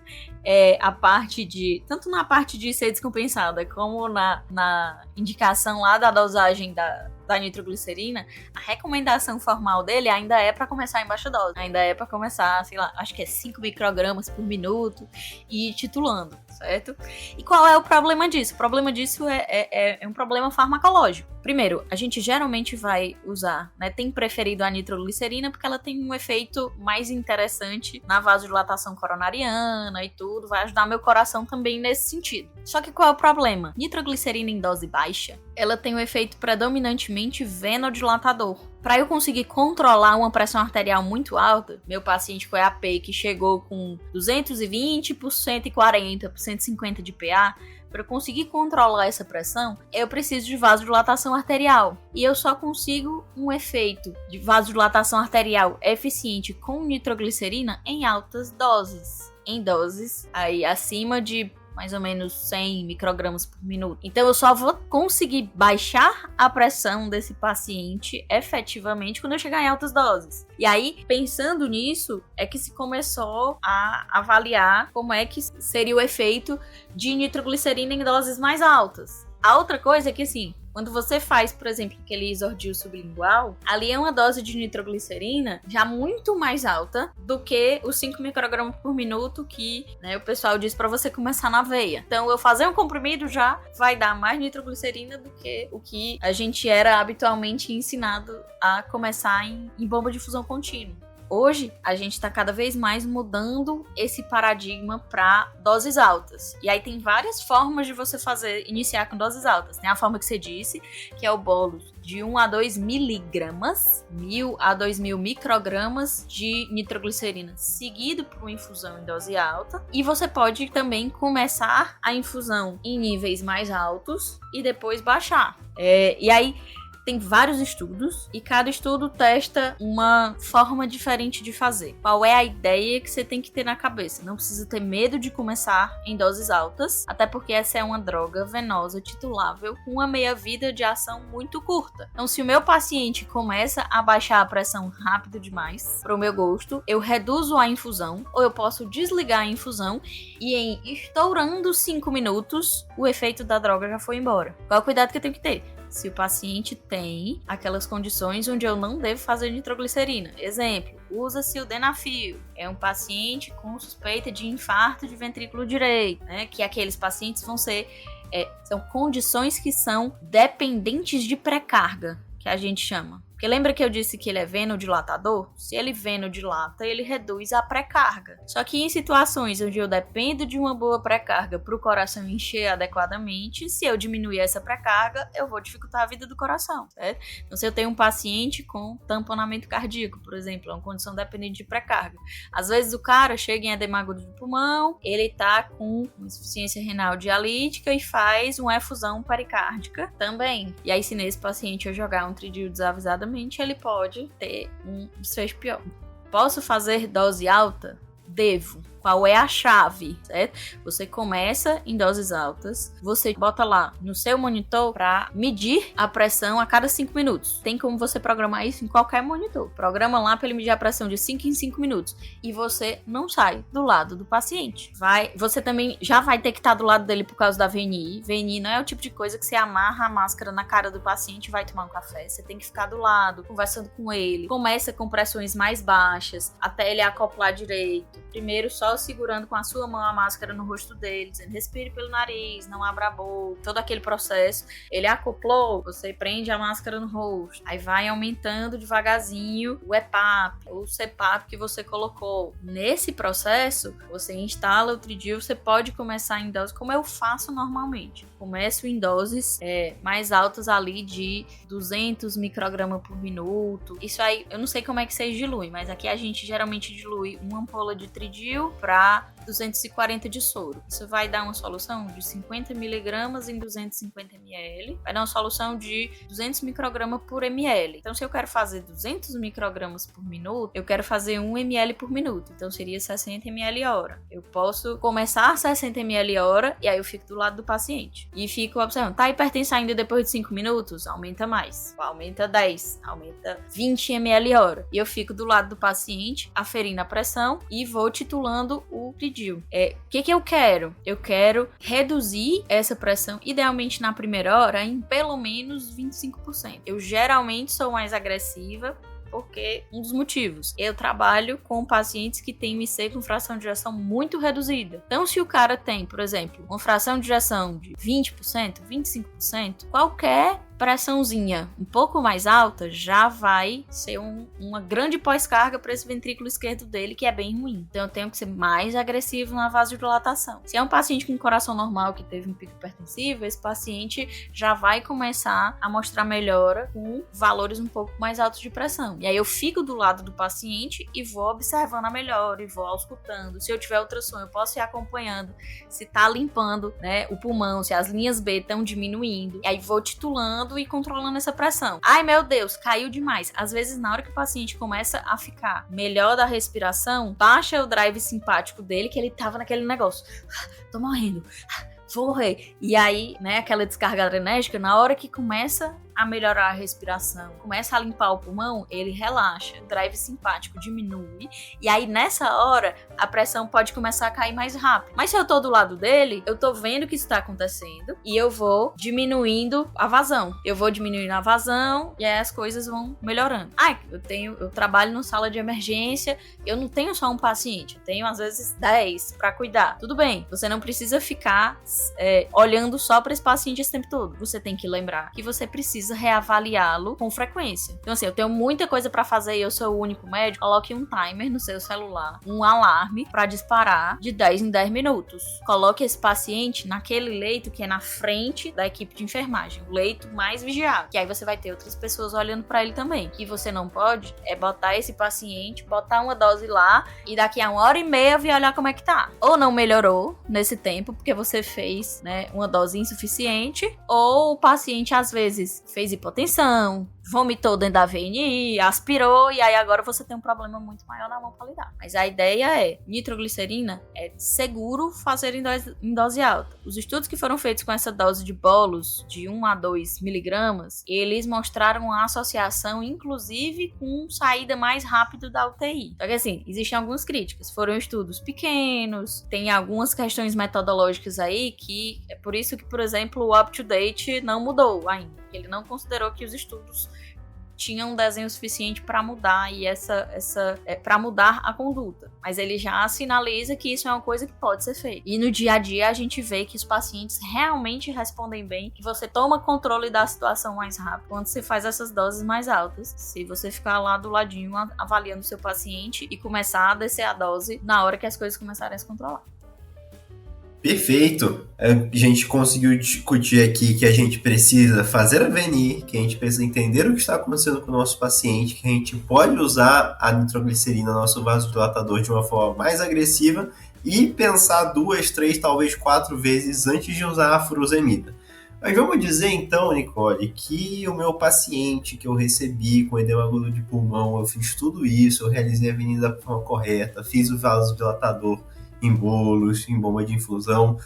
a parte de... Tanto na parte de ser descompensada, como na indicação lá da dosagem da nitroglicerina, a recomendação formal dele ainda é para começar em baixa dose. Ainda é para começar, sei lá, acho que é 5 microgramas por minuto e ir titulando, certo? E qual é o problema disso? O problema disso é um problema farmacológico. Primeiro, a gente geralmente vai usar, né, tem preferido a nitroglicerina porque ela tem um efeito mais interessante na vasodilatação coronariana e tudo, vai ajudar meu coração também nesse sentido. Só que qual é o problema? Nitroglicerina em dose baixa, ela tem um efeito predominantemente venodilatador. Para eu conseguir controlar uma pressão arterial muito alta, meu paciente com EAP que chegou com 220 por 140 por 150 de PA, para eu conseguir controlar essa pressão, eu preciso de vasodilatação arterial. E eu só consigo um efeito de vasodilatação arterial eficiente com nitroglicerina em altas doses. Em doses aí acima de mais ou menos 100 microgramas por minuto. Então eu só vou conseguir baixar a pressão desse paciente efetivamente quando eu chegar em altas doses. E aí, pensando nisso, é que se começou a avaliar como é que seria o efeito de nitroglicerina em doses mais altas. A outra coisa é que, assim, quando você faz, por exemplo, aquele Isordil sublingual, ali é uma dose de nitroglicerina já muito mais alta do que os 5 microgramas por minuto que, né, o pessoal diz para você começar na veia. Então, eu fazer um comprimido já vai dar mais nitroglicerina do que o que a gente era habitualmente ensinado a começar em bomba de fusão contínua. Hoje, a gente está cada vez mais mudando esse paradigma para doses altas. E aí tem várias formas de você iniciar com doses altas. Tem a forma que você disse, que é o bolus de 1 a 2 miligramas, 1.000 a 2.000 microgramas de nitroglicerina, seguido por uma infusão em dose alta. E você pode também começar a infusão em níveis mais altos e depois baixar. E aí... Tem vários estudos e cada estudo testa uma forma diferente de fazer. Qual é a ideia que você tem que ter na cabeça? Não precisa ter medo de começar em doses altas, até porque essa é uma droga venosa titulável com uma meia-vida de ação muito curta. Então, se o meu paciente começa a baixar a pressão rápido demais, para o meu gosto, eu reduzo a infusão ou eu posso desligar a infusão e em estourando 5 minutos, o efeito da droga já foi embora. Qual é o cuidado que eu tenho que ter? Se o paciente tem aquelas condições onde eu não devo fazer nitroglicerina. Exemplo, usa sildenafil. É um paciente com suspeita de infarto de ventrículo direito, né? Que aqueles pacientes vão ser... são condições que são dependentes de pré-carga, que a gente chama. Porque lembra que eu disse que ele é venodilatador? Se ele venodilata, ele reduz a pré-carga. Só que em situações onde eu dependo de uma boa pré-carga para o coração encher adequadamente, se eu diminuir essa pré-carga, eu vou dificultar a vida do coração, certo? Então, se eu tenho um paciente com tamponamento cardíaco, por exemplo, é uma condição dependente de pré-carga. Às vezes o cara chega em edema agudo do pulmão, ele tá com insuficiência renal dialítica e faz uma efusão pericárdica também. E aí, se nesse paciente eu jogar um tridil desavisadamente, ele pode ter um desfecho pior. Posso fazer dose alta? Devo. Qual é a chave, certo? Você começa em doses altas, você bota lá no seu monitor para medir a pressão a cada 5 minutos. Tem como você programar isso em qualquer monitor. Programa lá para ele medir a pressão de 5 em 5 minutos. E você não sai do lado do paciente. Você também já vai ter que estar do lado dele por causa da VNI. VNI não é o tipo de coisa que você amarra a máscara na cara do paciente e vai tomar um café. Você tem que ficar do lado, conversando com ele. Começa com pressões mais baixas, até ele acoplar direito. Primeiro só segurando com a sua mão a máscara no rosto dele, dizendo respire pelo nariz, não abra a boca, todo aquele processo. Ele acoplou, você prende a máscara no rosto, aí vai aumentando devagarzinho o EPAP ou o CPAP que você colocou. Nesse processo, você instala o tridil, você pode começar em doses, como eu faço normalmente. Começo em doses mais altas ali de 200 microgramas por minuto. Isso aí, eu não sei como é que vocês diluem, mas aqui a gente geralmente dilui uma ampola de tridil para 240 de soro. Isso vai dar uma solução de 50 miligramas em 250 ml. Vai dar uma solução de 200 microgramas por ml. Então, se eu quero fazer 200 microgramas por minuto, eu quero fazer 1 ml por minuto. Então, seria 60 ml hora. Eu posso começar 60 ml hora e aí eu fico do lado do paciente. E fico observando. Tá hipertensa ainda depois de 5 minutos? Aumenta mais. Aumenta 10. Aumenta 20 ml hora. E eu fico do lado do paciente, aferindo a pressão e vou titulando o pedido. O que eu quero? Eu quero reduzir essa pressão, idealmente na primeira hora, em pelo menos 25%. Eu geralmente sou mais agressiva, porque um dos motivos, eu trabalho com pacientes que têm IMC com fração de ejeção muito reduzida. Então, se o cara tem, por exemplo, uma fração de ejeção de 20%, 25%, qualquer pressãozinha um pouco mais alta já vai ser uma grande pós-carga para esse ventrículo esquerdo dele, que é bem ruim. Então eu tenho que ser mais agressivo na vasodilatação. Se é um paciente com coração normal que teve um pico hipertensivo, esse paciente já vai começar a mostrar melhora com valores um pouco mais altos de pressão. E aí eu fico do lado do paciente e vou observando a melhora e vou auscultando. Se eu tiver ultrassom, eu posso ir acompanhando se tá limpando, né, o pulmão, se as linhas B estão diminuindo. E aí vou titulando e controlando essa pressão. Ai, meu Deus, caiu demais. Às vezes, na hora que o paciente começa a ficar melhor da respiração, baixa o drive simpático dele, que ele tava naquele negócio. Tô morrendo. Vou morrer. E aí, né, aquela descarga adrenérgica, na hora que começa a melhorar a respiração, começa a limpar o pulmão, ele relaxa, o drive simpático diminui, e aí nessa hora a pressão pode começar a cair mais rápido. Mas se eu tô do lado dele, eu tô vendo que isso tá acontecendo e eu vou diminuindo a vazão. Eu vou diminuindo a vazão e aí as coisas vão melhorando. Eu trabalho numa sala de emergência, eu não tenho só um paciente, eu tenho às vezes 10 pra cuidar. Tudo bem, você não precisa ficar olhando só pra esse paciente esse tempo todo. Você tem que lembrar que você precisa reavaliá-lo com frequência. Então assim, eu tenho muita coisa pra fazer e eu sou o único médico. Coloque um timer no seu celular, um alarme pra disparar de 10 em 10 minutos. Coloque esse paciente naquele leito que é na frente da equipe de enfermagem, o leito mais vigiado, que aí você vai ter outras pessoas olhando pra ele também. O que você não pode é botar esse paciente, botar uma dose lá e daqui a 1h30 vir olhar como é que tá. Ou não melhorou nesse tempo porque você fez, né, uma dose insuficiente, ou o paciente às vezes fez hipotensão, vomitou dentro da VNI, aspirou, e aí agora você tem um problema muito maior na mão para lidar. Mas a ideia é, nitroglicerina é seguro fazer em dose alta. Os estudos que foram feitos com essa dose de bolos de 1 a 2 miligramas, eles mostraram a associação, inclusive, com saída mais rápida da UTI. Só que assim, existem algumas críticas. Foram estudos pequenos, tem algumas questões metodológicas aí que é por isso que, por exemplo, o UpToDate não mudou ainda. Ele não considerou que os estudos tinham um desenho suficiente para mudar para mudar a conduta, mas ele já sinaliza que isso é uma coisa que pode ser feita. E no dia a dia a gente vê que os pacientes realmente respondem bem, que você toma controle da situação mais rápido quando você faz essas doses mais altas. Se você ficar lá do ladinho avaliando o seu paciente e começar a descer a dose na hora que as coisas começarem a se controlar. Perfeito! A gente conseguiu discutir aqui que a gente precisa fazer a VNI, que a gente precisa entender o que está acontecendo com o nosso paciente, que a gente pode usar a nitroglicerina, nosso vasodilatador, de uma forma mais agressiva e pensar 2, 3, talvez 4 vezes antes de usar a furosemida. Mas vamos dizer então, Nicole, que o meu paciente que eu recebi com edema agudo de pulmão, eu fiz tudo isso, eu realizei a VNI da forma correta, fiz o vasodilatador em bolos, em bomba de infusão,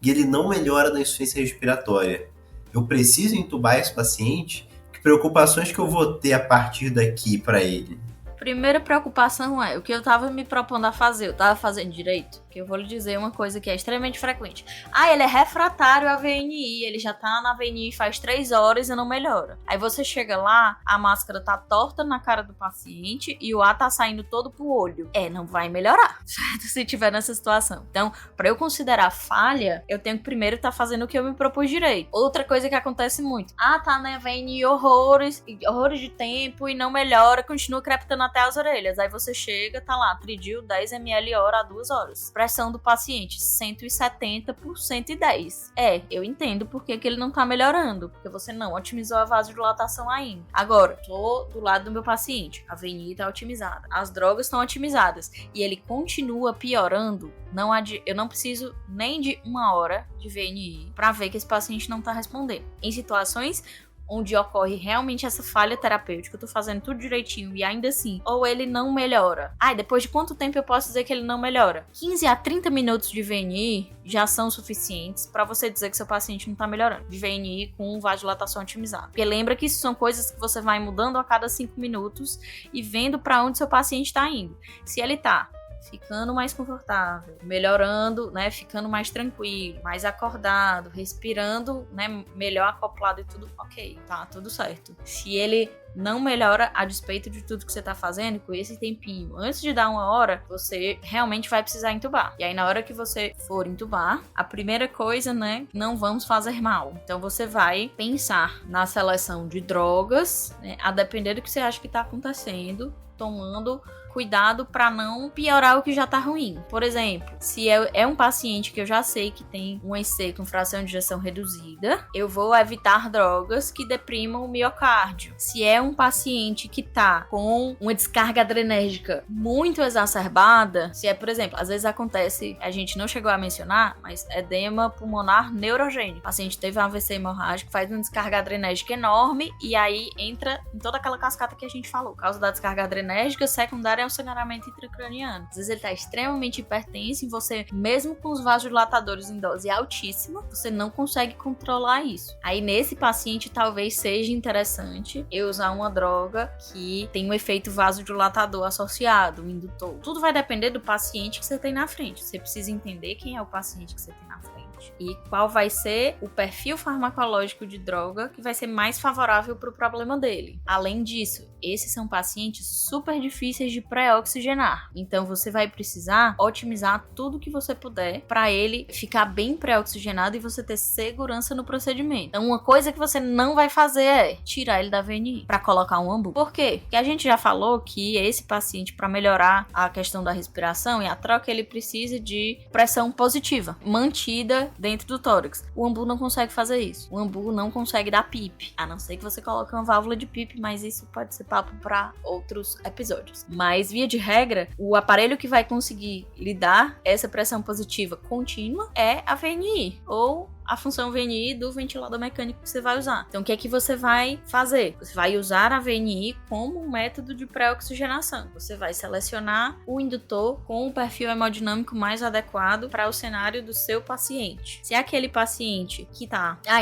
e ele não melhora da insuficiência respiratória. Eu preciso entubar esse paciente? Que preocupações que eu vou ter a partir daqui para ele? Primeira preocupação é o que eu tava me propondo a fazer. Eu tava fazendo direito? Que eu vou lhe dizer uma coisa que é extremamente frequente. Ele é refratário à VNI, ele já tá na VNI faz 3 horas e não melhora. Aí você chega lá, a máscara tá torta na cara do paciente e o ar tá saindo todo pro olho. Não vai melhorar, certo? Se tiver nessa situação. Então, pra eu considerar falha, eu tenho que primeiro tá fazendo o que eu me propus direito. Outra coisa que acontece muito. Tá na VNI horrores de tempo e não melhora, continua crepitando até as orelhas. Aí você chega, tá lá, tridil 10 ml hora a 2 horas. pressão do paciente, 170 por 110. Eu entendo porque que ele não tá melhorando, porque você não otimizou a vasodilatação ainda. Agora, tô do lado do meu paciente, a VNI tá otimizada, as drogas estão otimizadas, e ele continua piorando, eu não preciso nem de 1 hora de VNI para ver que esse paciente não tá respondendo. Em situações onde ocorre realmente essa falha terapêutica, eu tô fazendo tudo direitinho e ainda assim, ou ele não melhora. Depois de quanto tempo eu posso dizer que ele não melhora? 15 a 30 minutos de VNI já são suficientes para você dizer que seu paciente não tá melhorando. De VNI com vasodilatação otimizada. Porque lembra que isso são coisas que você vai mudando a cada 5 minutos e vendo para onde seu paciente tá indo. Se ele tá ficando mais confortável, melhorando, né, ficando mais tranquilo, mais acordado, respirando, né, melhor acoplado e tudo, ok, tá tudo certo. Se ele não melhora a despeito de tudo que você tá fazendo, com esse tempinho, antes de dar 1 hora, você realmente vai precisar entubar. E aí, na hora que você for entubar, a primeira coisa, né, não vamos fazer mal. Então, você vai pensar na seleção de drogas, né, a depender do que você acha que tá acontecendo, tomando cuidado para não piorar o que já tá ruim. Por exemplo, se é um paciente que eu já sei que tem um EC com fração de ejeção reduzida, eu vou evitar drogas que deprimam o miocárdio. Se é um paciente que tá com uma descarga adrenérgica muito exacerbada, se é, por exemplo, às vezes acontece, a gente não chegou a mencionar, mas edema pulmonar neurogênico. O paciente teve um AVC hemorrágico, faz uma descarga adrenérgica enorme e aí entra em toda aquela cascata que a gente falou. Causa da descarga adrenérgica secundária é o sangramento intracraniano. Às vezes ele tá extremamente hipertenso e você, mesmo com os vasodilatadores em dose altíssima, você não consegue controlar isso. Aí nesse paciente talvez seja interessante eu usar uma droga que tem um efeito vasodilatador associado, um indutor. Tudo vai depender do paciente que você tem na frente. Você precisa entender quem é o paciente que você tem na frente e qual vai ser o perfil farmacológico de droga que vai ser mais favorável para o problema dele. Além disso, esses são pacientes super difíceis de pré-oxigenar. Então você vai precisar otimizar tudo que você puder para ele ficar bem pré-oxigenado e você ter segurança no procedimento. Então uma coisa que você não vai fazer é tirar ele da VNI para colocar um ambu. Por quê? Porque a gente já falou que esse paciente, para melhorar a questão da respiração e a troca, ele precisa de pressão positiva, mantida dentro do tórax. O ambu não consegue fazer isso. O ambu não consegue dar PIP, a não ser que você coloque uma válvula de PIP, mas isso pode ser papo para outros episódios. Mas, via de regra, o aparelho que vai conseguir lhe dar essa pressão positiva contínua é a VNI, ou a função VNI do ventilador mecânico que você vai usar. Então, o que é que você vai fazer? Você vai usar a VNI como um método de pré-oxigenação. Você vai selecionar o indutor com o perfil hemodinâmico mais adequado para o cenário do seu paciente. Se é aquele paciente que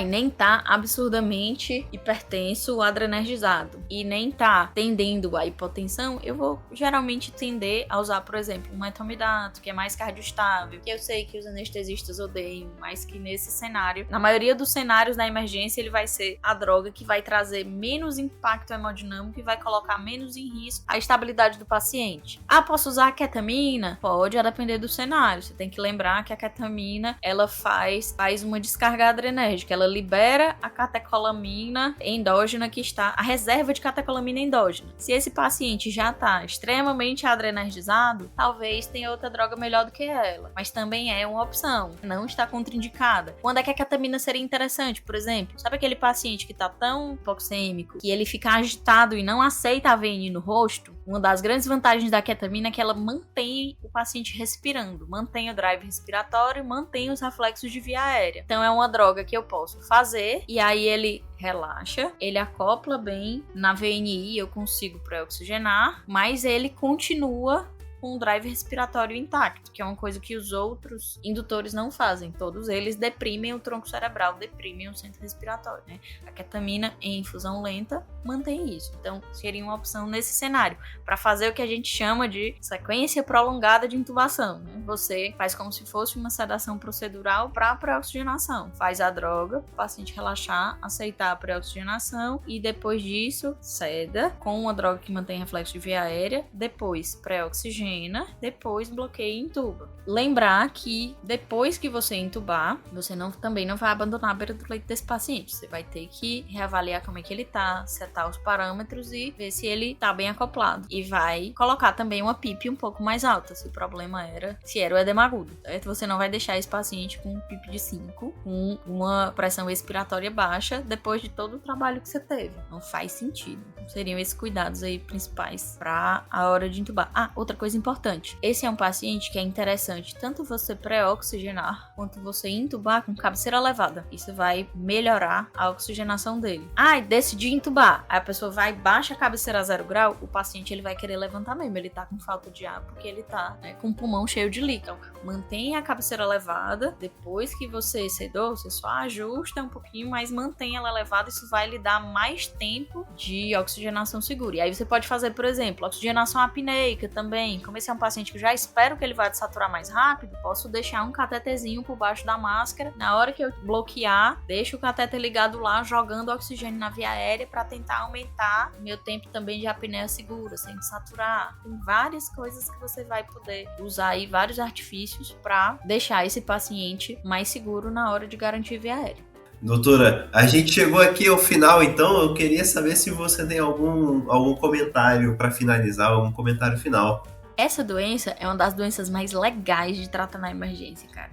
nem tá absurdamente hipertenso ou adrenergizado e nem tá tendendo à hipotensão, eu vou geralmente tender a usar, por exemplo, um metomidato, que é mais cardioestável, que eu sei que os anestesistas odeiam, mas que nesse cenário, na maioria dos cenários da emergência, ele vai ser a droga que vai trazer menos impacto hemodinâmico e vai colocar menos em risco a estabilidade do paciente. Posso usar a ketamina? Pode, a depender do cenário. Você tem que lembrar que a ketamina, ela faz uma descarga adrenérgica, ela libera a catecolamina endógena que está, a reserva de catecolamina endógena. Se esse paciente já está extremamente adrenergizado, talvez tenha outra droga melhor do que ela, mas também é uma opção, não está contraindicada. Quando é que a ketamina seria interessante, por exemplo? Sabe aquele paciente que tá tão hipoxêmico que ele fica agitado e não aceita a VNI no rosto? Uma das grandes vantagens da ketamina é que ela mantém o paciente respirando, mantém o drive respiratório, mantém os reflexos de via aérea. Então é uma droga que eu posso fazer e aí ele relaxa, ele acopla bem na VNI, eu consigo pré-oxigenar, mas ele continua com o drive respiratório intacto, que é uma coisa que os outros indutores não fazem. Todos eles deprimem o tronco cerebral, deprimem o centro respiratório, né? A ketamina em infusão lenta mantém isso. Então, seria uma opção nesse cenário, para fazer o que a gente chama de sequência prolongada de intubação, né? Você faz como se fosse uma sedação procedural para pré-oxigenação. Faz a droga, o paciente relaxar, aceitar a pré-oxigenação e depois disso, seda com uma droga que mantém reflexo de via aérea, depois pré-oxigena oxigena, depois bloqueia e intuba. Lembrar que depois que você intubar, você também não vai abandonar a beira do leito desse paciente. Você vai ter que reavaliar como é que ele tá, setar os parâmetros e ver se ele tá bem acoplado. E vai colocar também uma PIP um pouco mais alta, se o problema era o edema agudo, certo? Você não vai deixar esse paciente com um PIP de 5, com uma pressão expiratória baixa, depois de todo o trabalho que você teve. Não faz sentido. Seriam esses cuidados aí principais para a hora de intubar. Outra coisa importante. Esse é um paciente que é interessante tanto você pré-oxigenar quanto você intubar com cabeceira elevada. Isso vai melhorar a oxigenação dele. Decidi intubar. Aí a pessoa vai, baixa a cabeceira a 0 grau, o paciente ele vai querer levantar mesmo. Ele tá com falta de ar porque ele tá com o pulmão cheio de líquido. Mantenha a cabeceira elevada. Depois que você sedou, você só ajusta um pouquinho, mas mantenha ela elevada. Isso vai lhe dar mais tempo de oxigenação segura. E aí você pode fazer, por exemplo, oxigenação apneica também. Como esse é um paciente que eu já espero que ele vai desaturar mais rápido, posso deixar um catetezinho por baixo da máscara. Na hora que eu bloquear, deixo o cateter ligado lá, jogando oxigênio na via aérea para tentar aumentar meu tempo também de apneia segura, sem saturar. Tem várias coisas que você vai poder usar aí, vários artifícios para deixar esse paciente mais seguro na hora de garantir via aérea. Doutora, a gente chegou aqui ao final, então eu queria saber se você tem algum comentário para finalizar, algum comentário final. Essa doença é uma das doenças mais legais de tratar na emergência, cara.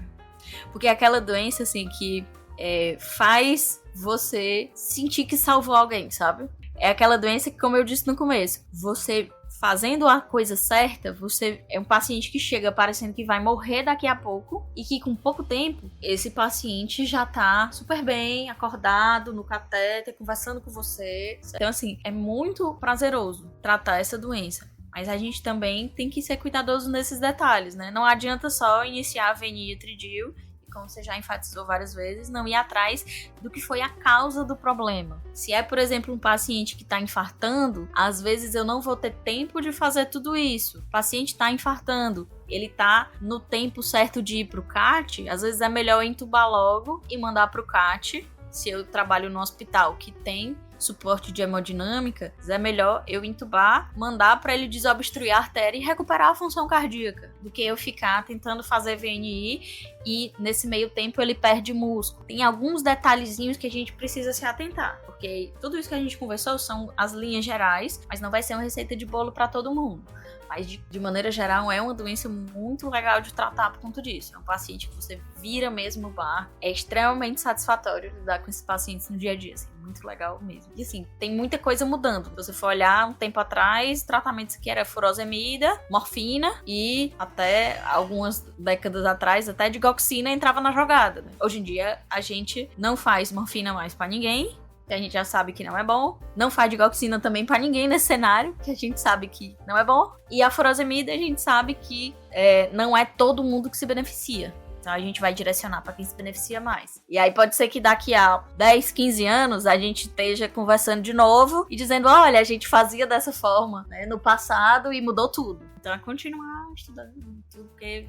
Porque é aquela doença, assim, que faz você sentir que salvou alguém, sabe? É aquela doença que, como eu disse no começo, você fazendo a coisa certa, você é um paciente que chega parecendo que vai morrer daqui a pouco e que com pouco tempo, esse paciente já tá super bem, acordado, no catéter, conversando com você. Então, assim, é muito prazeroso tratar essa doença. Mas a gente também tem que ser cuidadoso nesses detalhes, né? Não adianta só iniciar a VNI Tridil, como você já enfatizou várias vezes, não ir atrás do que foi a causa do problema. Se é, por exemplo, um paciente que está infartando, às vezes eu não vou ter tempo de fazer tudo isso. O paciente está infartando, ele está no tempo certo de ir para o CAT, às vezes é melhor entubar logo e mandar para o CAT. Se eu trabalho no hospital que tem suporte de hemodinâmica, é melhor eu intubar, mandar para ele desobstruir a artéria e recuperar a função cardíaca, do que eu ficar tentando fazer VNI e nesse meio tempo ele perde músculo. Tem alguns detalhezinhos que a gente precisa se atentar, porque tudo isso que a gente conversou são as linhas gerais, mas não vai ser uma receita de bolo para todo mundo. Mas, de maneira geral, é uma doença muito legal de tratar por conta disso. É um paciente que você vira mesmo o bar. É extremamente satisfatório lidar com esses pacientes no dia a dia, assim, muito legal mesmo. E, assim, tem muita coisa mudando. Se você for olhar um tempo atrás, tratamentos que era furosemida, morfina e até algumas décadas atrás, até digoxina entrava na jogada, né? Hoje em dia, a gente não faz morfina mais pra ninguém, que a gente já sabe que não é bom. Não faz digoxina também pra ninguém nesse cenário, que a gente sabe que não é bom. E a furosemida a gente sabe que não é todo mundo que se beneficia. Então a gente vai direcionar pra quem se beneficia mais. E aí pode ser que daqui a 10, 15 anos a gente esteja conversando de novo e dizendo, olha, a gente fazia dessa forma, né, no passado e mudou tudo. Então é continuar estudando tudo, porque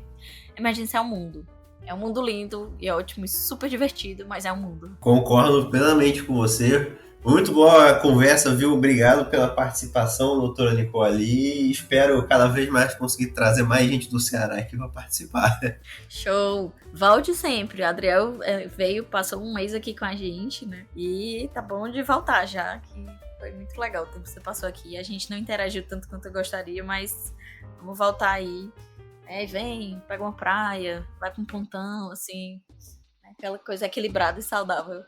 emergência é o mundo. É um mundo lindo e ótimo e super divertido, mas é um mundo. Concordo plenamente com você. Muito boa a conversa, viu? Obrigado pela participação, doutora Nicole. Espero cada vez mais conseguir trazer mais gente do Ceará aqui para participar. Show! Volte sempre. A Adriel veio, passou um mês aqui com a gente, né? E tá bom de voltar já, que foi muito legal o tempo que você passou aqui. A gente não interagiu tanto quanto eu gostaria, mas vamos voltar aí. Vem, pega uma praia, vai pra um pontão, assim, aquela coisa equilibrada e saudável.